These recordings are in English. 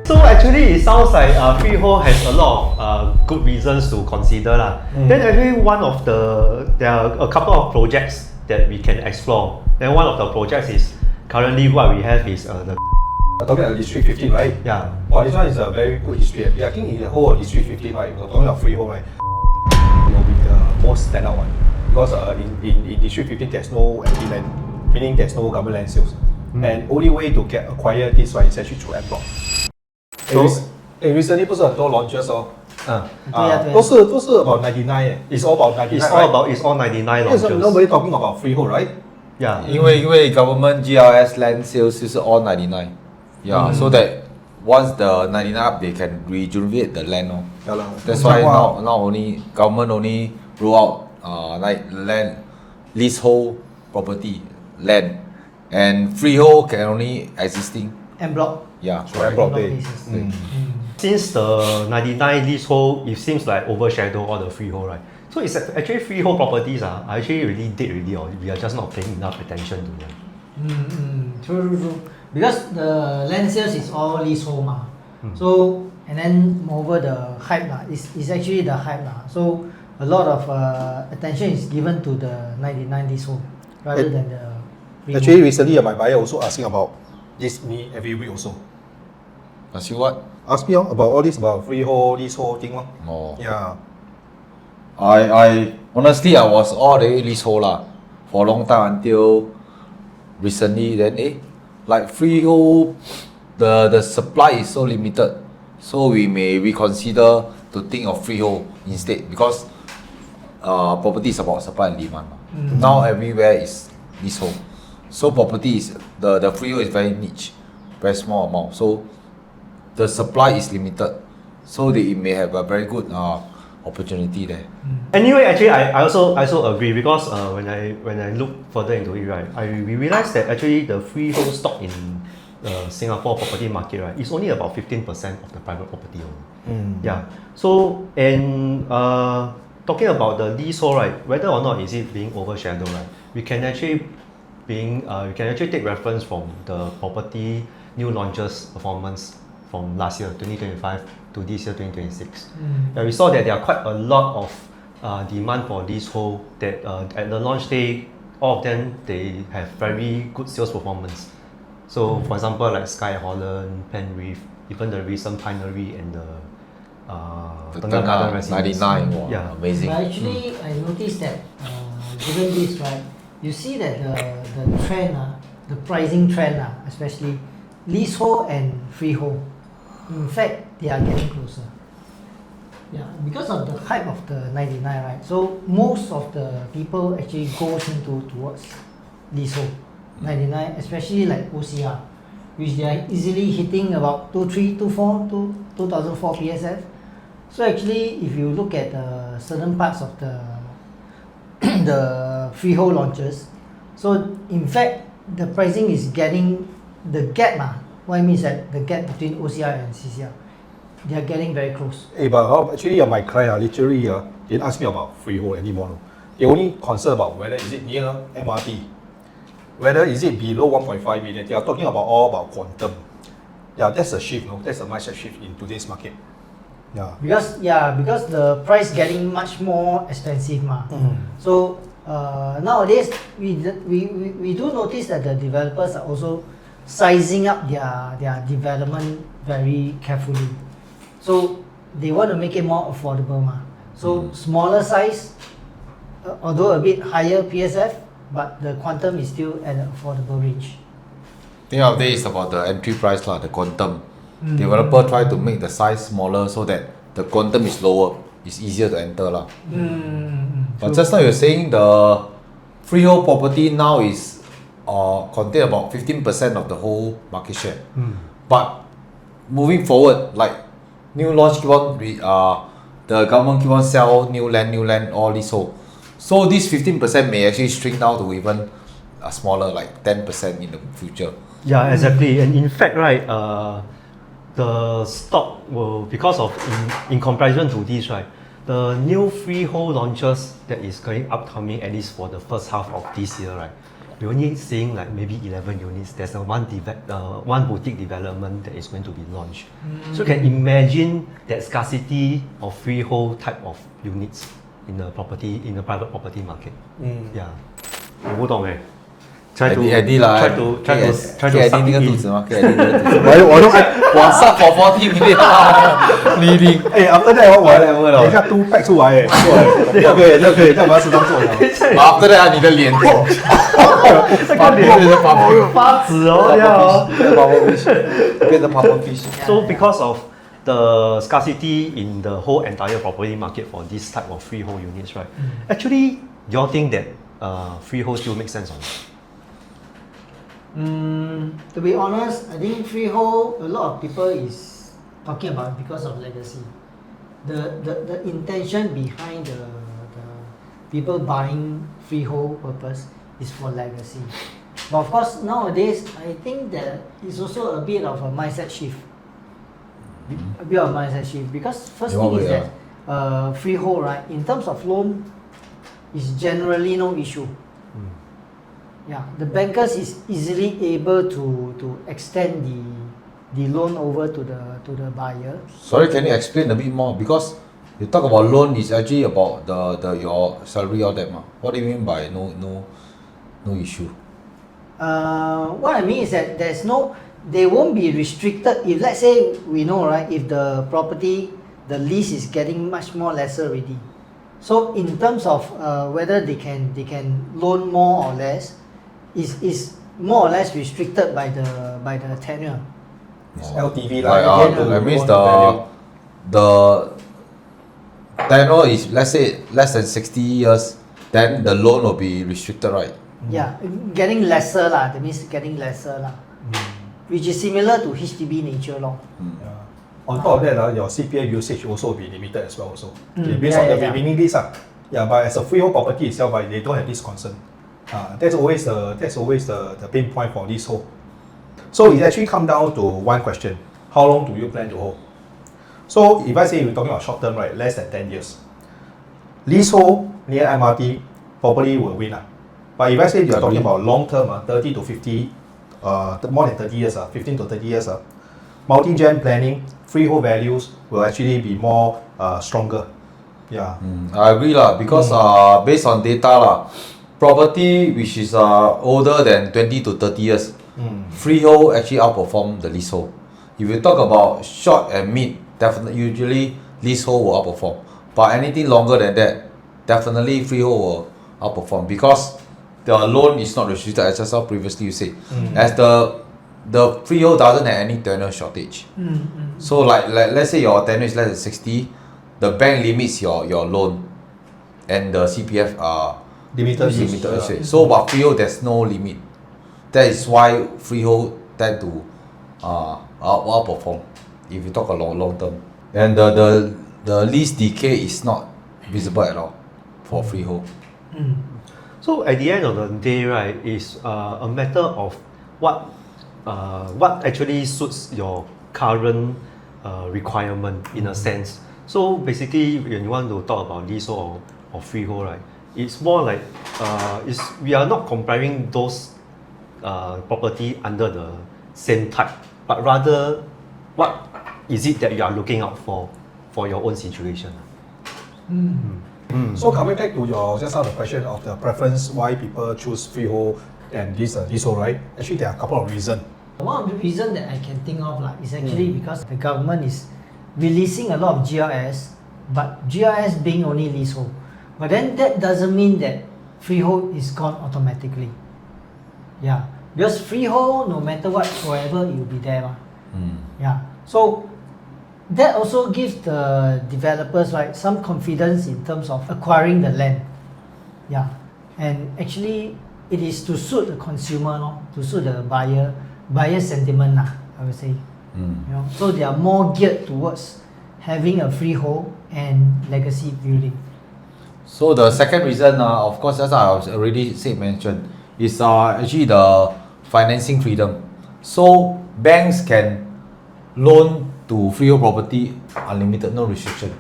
So actually, it sounds like freehold has a lot of good reasons to consider lah. Then actually there are a couple of projects that we can explore. Then one of the projects is currently what we have is the talking about District 15, right? yeah. Wow, this one is a very good history. I think in the whole of District 15, right, we're talking about freehold, right, will be the most standout one. Because in District 15, there's no empty land, meaning there's no government land sales. And only way to acquire this one is actually through en bloc. So, recently 不是很多 launches 哦，都是 about 99 It's all about 99. It's all 99 launches. Nobody talking about freehold, right? Yeah. 因为 government GRS land sales 就是 all 99. Yeah, so that once the 99 up, they can rejuvenate the land. That's why now only government only roll out like land, leasehold property, land, and freehold can only existing. En bloc. Yeah, So en bloc day. Since the 99 leasehold, it seems like overshadow all the freehold, right? So it's actually freehold properties are actually really dead already, or we are just not paying enough attention to them. True. Because the land sales is all leasehold ma. So and then moreover the hype is actually the hype So a lot of attention is given to the 99 leasehold rather than the freehold. Actually, recently my buyer also asking about this me every week also. Ask you what? Ask me about all this about freehold, leasehold thing. Oh. Yeah. I honestly I was all the leasehold lah for a long time until recently. Then like freehold, the supply is so limited, so we may reconsider to think of freehold instead because property is about supply and demand. Now everywhere is leasehold, so property is the freehold is very niche, very small amount. So the supply is limited, so they may have a very good opportunity there. Anyway, actually, I also agree because when I look further into it, right, we realized that actually the freehold stock in Singapore property market, right, is only about 15% of the private property only. Yeah. So and talking about the leasehold, right, whether or not is it being overshadowed, right, we can actually take reference from the property new launches performance from last year 2025 to this year 2026. We saw that there are quite a lot of demand for leasehold that at the launch day, all of them they have very good sales performance. So for example like Sky Holland, Penreef, even the recent Pinery and the Tengah Garden Residence. 99, wow, yeah, amazing. But actually, I noticed that given this, right, you see that the trend, the pricing trend, especially leasehold and freehold, in fact, they are getting closer. Yeah, because of the hype of the 99, right? So most of the people actually goes towards leasehold 99, especially like OCR, which they are easily hitting about 2004 to 2004 PSF. So actually, if you look at certain parts of the freehold launches, so in fact the pricing is getting the gap. What I mean is that the gap between OCR and CCR, they are getting very close. But actually my client literally didn't ask me about freehold anymore. They only concerned about whether is it near MRT, whether is it below 1.5 million. They are talking about all about quantum. Yeah, that's a shift. That's a mindset shift in today's market. Yeah. Because the price getting much more expensive So nowadays we do notice that the developers are also sizing up their development very carefully. So they want to make it more affordable So smaller size, although a bit higher PSF, but the quantum is still at an affordable range. End of the day is about the entry price the quantum. Developer try to make the size smaller so that the quantum is lower. It's easier to enter But just now you're saying the freehold property now is contain about 15% of the whole market share. But moving forward, like new launch keep on the government keep on sell new land, all leasehold. So this 15% may actually shrink down to even smaller, like 10% in the future. Yeah, exactly. And in fact, right, the stock will, because of in comparison to this, right, the new freehold launches that is going upcoming at least for the first half of this year, right, we're only seeing like maybe 11 units. There's one boutique development that is going to be launched. So you can imagine that scarcity of freehold type of units in the private property market. Yeah. 我不懂哎。Try to Eddie 啦 try to 可以 suck Eddie 那 it 个 in. 肚子吗？可以 Eddie 那个肚子。我上 for 40 minutes 你哎，after that 我等一下都 pack 出来哎，这可以，这样我要适当做了。 after that 你的脸发脸发紫哦，这样哦。变成 puffer fish。 So because of the scarcity in the whole entire property market for this type of freehold units, right? Actually, you all think that freehold still makes sense or not? To be honest, I think freehold, a lot of people is talking about it because of legacy. The intention behind the people buying freehold purpose is for legacy. But of course, nowadays, I think that it's also a bit of a mindset shift. A bit of a mindset shift because first In thing what is way, that freehold, right, in terms of loan, is generally no issue. Yeah, the bankers is easily able to extend the loan over to the buyer. Sorry, can you explain a bit more? Because you talk about loan is actually about the your salary or that. What do you mean by no issue? What I mean is that they won't be restricted if, let's say, we know, right, if the property, the lease is getting much more lesser already. So in terms of whether they can loan more or less, is more or less restricted by the tenure. It's LTV Like, that means the tenure is, let's say, less than 60 years, then the loan will be restricted, right? Yeah, getting lesser lah. That means getting lesser lah. Which is similar to HDB nature law. Yeah. On top of that, your CPF usage also will be limited as well. Also, based Yeah, on the yeah. remaining lease. Yeah, but as a freehold property itself, they don't have this concern. That's always the pain point for leasehold. So it actually comes down to one question: how long do you plan to hold? So if I say we're talking about short term, right, less than 10 years, leasehold near MRT probably will win. But if I say you're talking about long term, 30 to 50, more than 30 years, 15 to 30 years, multi-gen planning, freehold values will actually be more stronger. Yeah. I agree lah, because based on data property which is older than 20 to 30 years, freehold actually outperform the leasehold. If you talk about short and mid, definitely usually leasehold will outperform. But anything longer than that, definitely freehold will outperform because the loan is not restricted, as just previously you said. As the freehold doesn't have any tenure shortage. So like let's say your tenure is less than 60, the bank limits your loan, and the CPF are limited. So but freehold there's no limit. That is why freehold tend to outperform if you talk about long term. And the lease decay is not visible at all for freehold. So at the end of the day, right, is a matter of what actually suits your current requirement in a sense. So basically, when you want to talk about leasehold or freehold, right, it's more like we are not comparing those property under the same type, but rather what is it that you are looking out for your own situation. So coming back to your just now the question of the preference why people choose freehold and this leasehold, right? Actually, there are a couple of reasons. One of the reasons that I can think of is actually because the government is releasing a lot of GRS, but GRS being only leasehold. But then that doesn't mean that freehold is gone automatically. Yeah, because freehold, no matter what, forever it will be there. Yeah, so that also gives the developers, right, some confidence in terms of acquiring the land. Yeah, and actually it is to suit the consumer, to suit the buyer sentiment, I would say. You know, so they are more geared towards having a freehold and legacy building. So the second reason, of course, as I was already mentioned, is actually the financing freedom. So banks can loan to freehold property unlimited, no restriction.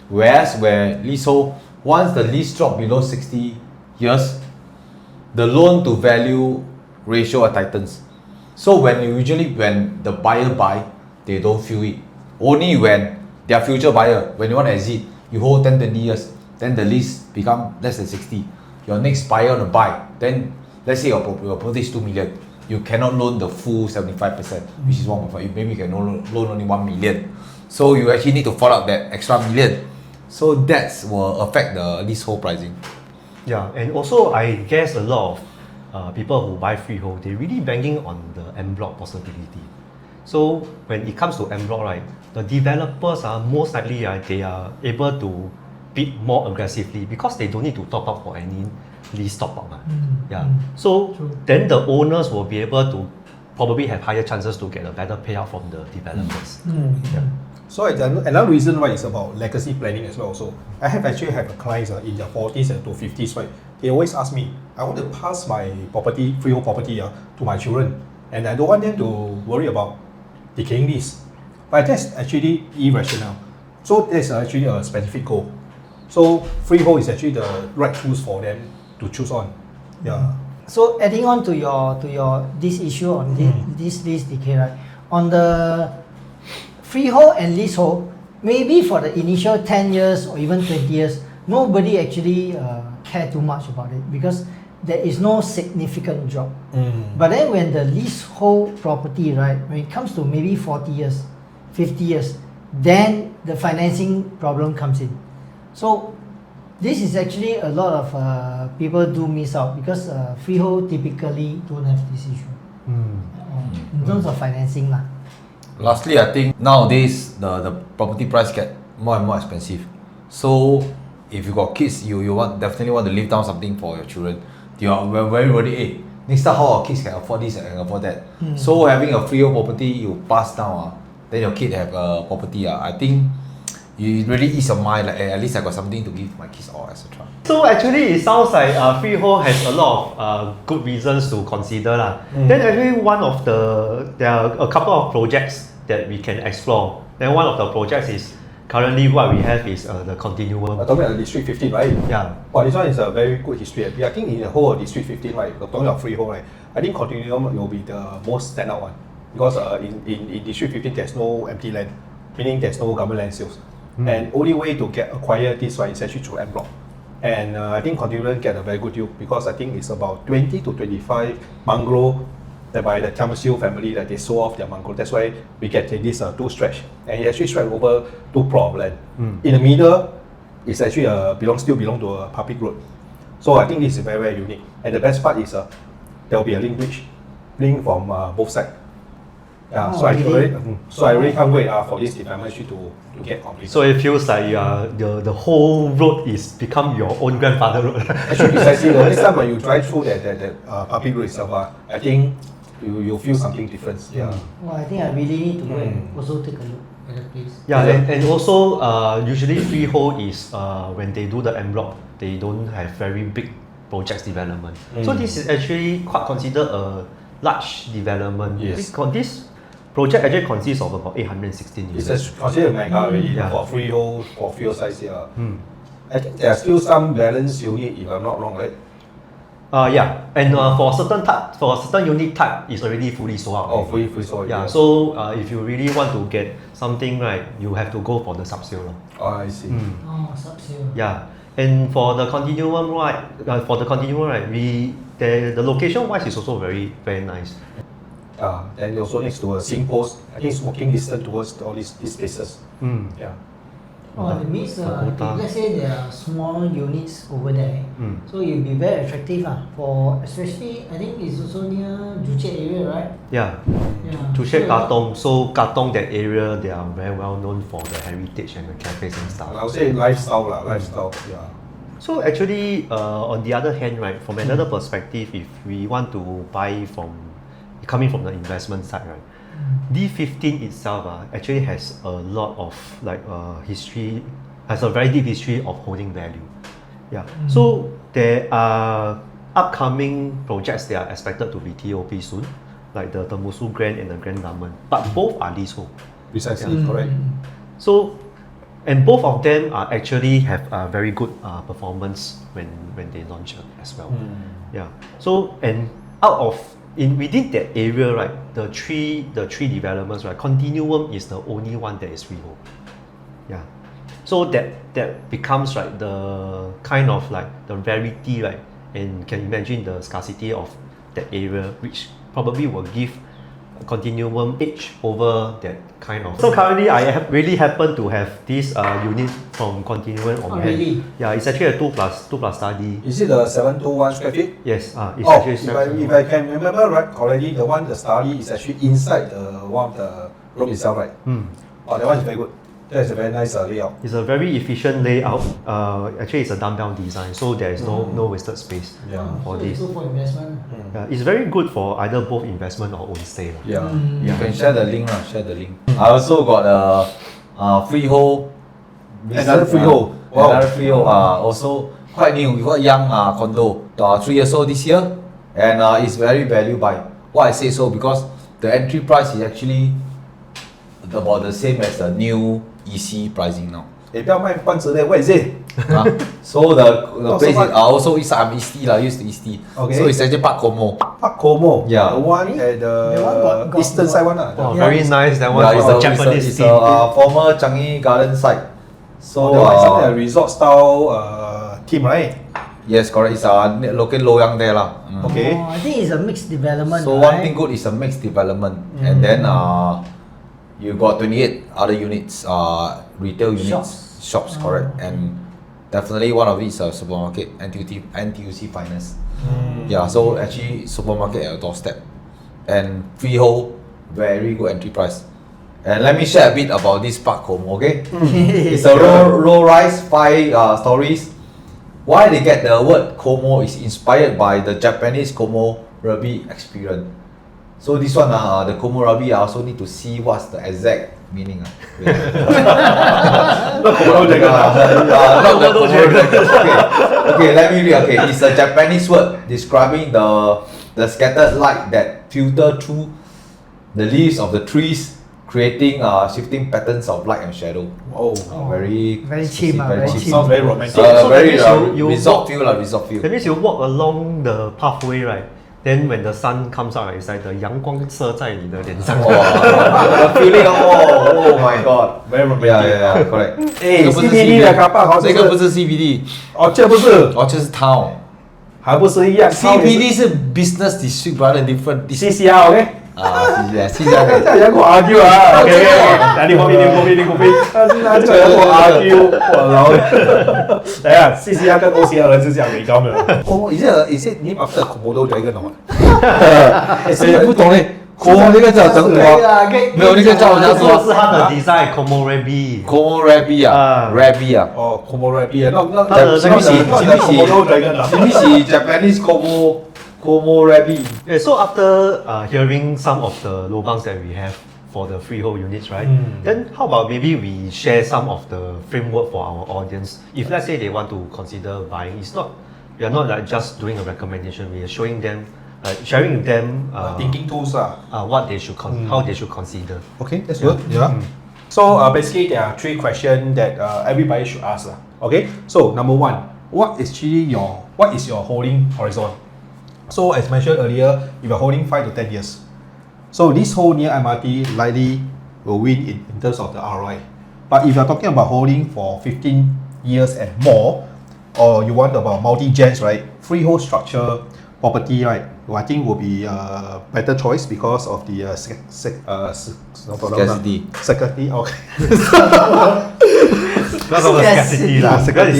Whereas where leasehold, once the lease drop below 60 years, the loan to value ratio tightens. So when the buyer buy, they don't feel it. Only when their future buyer, when you want to exit, you hold 10, 20 years, then the lease become less than 60. Your next buyer want to buy, then let's say your property is 2 million. You cannot loan the full 75%, which is 1.5. Maybe you can loan only 1 million. So you actually need to fall out that extra million. So that will affect the leasehold pricing. Yeah, and also I guess a lot of people who buy freehold, they're really banking on the en bloc possibility. So when it comes en bloc, right, the developers are most likely they are able to bid more aggressively because they don't need to top up for any lease top up. Yeah. So then the owners will be able to probably have higher chances to get a better payout from the developers. Yeah. So another reason why it's about legacy planning as well. So I actually have clients in their 40s and to 50s, right? They always ask me, I want to pass my property, freehold property to my children, and I don't want them to worry about decaying lease. But that's actually irrational. So there's actually a specific goal. So freehold is actually the right tools for them to choose on. Yeah. So adding on to your this issue on this lease decay, right? On the freehold and leasehold, maybe for the initial 10 years or even 20 years, nobody actually care too much about it because there is no significant drop. But then when the leasehold property, right, when it comes to maybe 40 years, 50 years, then the financing problem comes in. So this is actually a lot of people do miss out because freehold typically don't have this issue in terms of financing lah. Lastly, I think nowadays the property price get more and more expensive. So if you got kids, you definitely want to leave down something for your children. You are very worried, next time how our kids can afford this and afford that. So having a freehold property you pass down, then your kid have a property. I think you really ease your mind, like at least I got something to give my kids or etc. So actually it sounds like freehold has a lot of good reasons to consider lah. Then actually there are a couple of projects that we can explore. Then one of the projects is currently what we have is the Continuum. Talking about District 15, right? Yeah. Well, this one is a very good history. I think in the whole of District 15, right, talking about freehold, right, I think Continuum will be the most standout one because in District 15 there's no empty land, meaning there's no government land sales. And only way to acquire this one is actually through en bloc. And I think Continuum get a very good deal because I think it's about 20 to 25 bungalow that by the Tamasil family that they sold off their bungalow. That's why we get this two stretch. And it actually stretch over 2 plot of land. In the middle, it's actually still belong to a public road. So I think this is very, very unique. And the best part is there will be a link bridge, link from both sides. Yeah, so I really can't wait for this development to get completed. So it feels like the whole road is become your own grandfather road. Actually, precisely. The next time when you drive through that public road itself, I think you feel something different. Yeah. Well, I think I really need to go and also take a look at the place. Yeah, and also usually freehold is when they do the en bloc, they don't have very big projects development. So this is actually quite considered a large development. Yes. This project actually consists of about 816 units. It's considered mega already for freehold size. Yeah. I think there are still some balance unit if I'm not wrong, right? Yeah, and for certain unit type, it's already fully sold out. Oh, fully sold. Yeah, so if you really want to get something right, you have to go for the sub-sale. Oh, I see. Oh, sub-sale. Yeah, and for the Continuum, right, the location wise is also very, very nice. And also next to a SingPost, I think it's walking distance towards all these places. Yeah. Oh, it means if let's say there are small units over there, so it will be very attractive for especially I think it's also near Juche area, right? Yeah. Juche Katong. So Katong, that area, they are very well known for the heritage and the cafes and stuff. I would say lifestyle. Yeah. So actually, on the other hand, right, from another perspective, if we want to buy coming from the investment side, right, D15 itself actually has a lot of history, has a very deep history of holding value. Yeah. So there are upcoming projects that are expected to be TOP soon, like the Temusu Grand and the Grand Diamond, but both are leasehold. Precisely, correct. So And both of them are actually have very good performance when they launch as well. Yeah. So and out of within that area, right, the three developments, right, Continuum is the only one that is freehold. Yeah. So that becomes, right, the kind of like the rarity, right, and can imagine the scarcity of that area, which probably will give Continuum edge over that kind of. So currently, I really happen to have this unit from Continuum on hand. Really? Yeah, it's actually a 2 plus study. Is it the 721 square feet? Yes, it's Oh, actually if I can remember right correctly, the study is actually inside the one of the room itself, right? Oh, that one is very good. That is a very nice layout. It's a very efficient layout. Actually, it's a dumbbell design, so there is no wasted space for So it's this. good for investment. Yeah, it's very good for either both investment or own stay. Yeah. You can share the link, share the link. I also got a freehold. Another freehold. Wow. Another freehold. Also quite new. We got young condo. 3 years old this year, and it's very value buy. Why I say so? Because the entry price is actually about the same as the new EC pricing now. 不要卖关子嘞, where is it? So the place is what? also I'm Eastie lah, used to Eastie. Okay. So it's actually Parc Komo. Parc Komo. Yeah. The one at That one the eastern side one. Oh, very nice. That one Yeah, is it's a a, Japanese it's theme. a former Changi garden site. So So it's something like a resort style theme, right? yes, correct. It's located Loyang there lah. Okay. I think it's a mixed development. So right? one thing good is a mixed development, and then you got 28 other units, retail units, shops, correct, and definitely one of it is a supermarket, NTUC Finance. Yeah, so actually supermarket at your doorstep, and freehold, very good entry price. And let me share a bit about this Parc Komo, okay? It's a low rise, 5 stories. Why they get the word Komo is inspired by the Japanese Komo Rabi experience. So this one, the Komo Rabi, I also need to see what's the exact meaning. Not Komodo dragon. Not the Komodo dragon. Okay, let me read. Okay, it's a Japanese word describing the scattered light that filter through the leaves of the trees, creating shifting patterns of light and shadow. Oh. Very cheap, very very cheap. cheap. Sounds very romantic. So Very that means you resort feel lah, resort feel. That means you walk along the pathway, right? Then when the sun comes out, right, it's like the 阳光射在你的脸上。 The feeling, oh my god. Very romantic. Yeah, correct. 哎这个不是 CBD 的 car park 好像这个不是 CBD，哦，这不是，哦，这是 town。还不是一样。 CBD 是 business district rather different district。 CCR OK。是这样的。这样跟我 argue 啊，OK，来你旁边，你旁边，这样跟我 argue，我老，等下 CCR 跟 OCR 人是这样没高的。哦，is it name after Komodo dragon or what？谁不懂嘞？Komo 那个叫整可以我，啦，可以没有那个叫人家这个是说它的 design Komo Rabi。 Komo Rabi 啊，Rabi 啊，哦，Komo rabbit，那它的那个是 Komodo dragon 啊。是不是 Japanese Komo Rabi？ Yeah, so after hearing some of the lobangs that we have for the freehold units, right? Then how about maybe we share some of the framework for our audience? If let's say they want to consider buying, we are not like just doing a recommendation. We are showing them, sharing with them Thinking tools what they should how they should consider. Okay, that's good. Yeah. So basically, there are 3 questions that everybody should ask. Okay. So number 1, what is your holding horizon? So as mentioned earlier, if you're holding 5 to 10 years, so this whole near MRT likely will win in terms of the ROI. But if you're talking about holding for 15 years and more, or you want about multi-gens, right? Freehold structure property, right? I think will be a better choice because of the Scarcity. Scarcity, okay. Because of the scarcity, Yeah, because scarcity.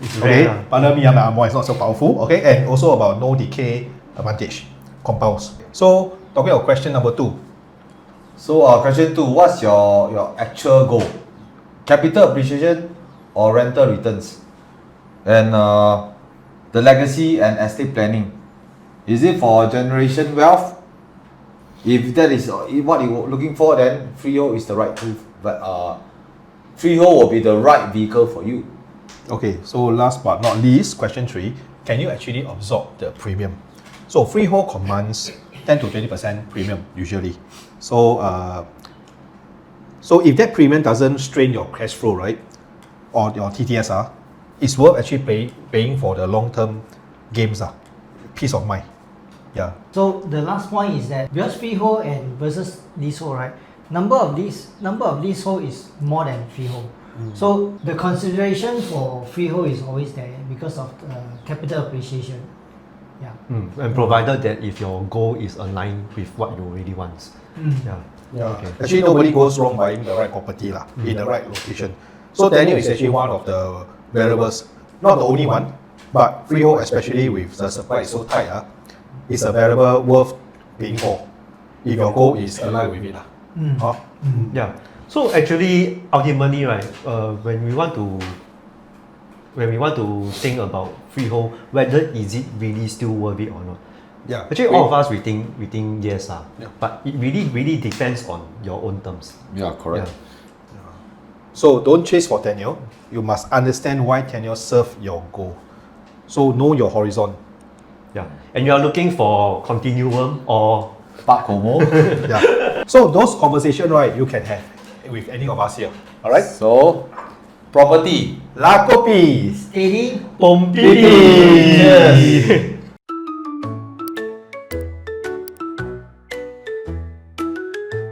it's Okay, rare. but more is not so powerful. Okay, and also about no decay advantage, compounds. So talking about question number 2. So question 2, what's your actual goal? Capital appreciation or rental returns? And the legacy and estate planning. Is it for generation wealth? If that is what you're looking for, then freehold is the right tool. But freehold will be the right vehicle for you. Okay, so last but not least, question 3. Can you actually absorb the premium? So freehold commands 10 to 20% premium usually. So so if that premium doesn't strain your cash flow, right? or your TTS it's worth actually paying for the long-term games peace of mind. Yeah. So the last point is that because freehold and versus leasehold, right? Number of leasehold is more than freehold. So the consideration for freehold is always there because of capital appreciation. Yeah. And provided that if your goal is aligned with what you really want. Yeah. Yeah. Okay. Actually, nobody goes wrong buying the right property in the right location. So tenure is actually one of the variables, not the only one, but freehold, especially with the supply is so tight, is a variable worth paying for if your goal is aligned with it. Yeah. So actually, ultimately, right, when we want to think about freehold, whether is it really still worth it or not? Yeah. Actually, all of us we think yes, Yeah. but it really depends on your own terms. Yeah, correct. Yeah. So don't chase for tenure. You must understand why tenure serve your goal. So know your horizon. Yeah. And you are looking for continuum or Parc Komo. Yeah. So those conversations, right, you can have with any of us here. All right. So, property. La Kopi. Steady. Pompidi. Yes.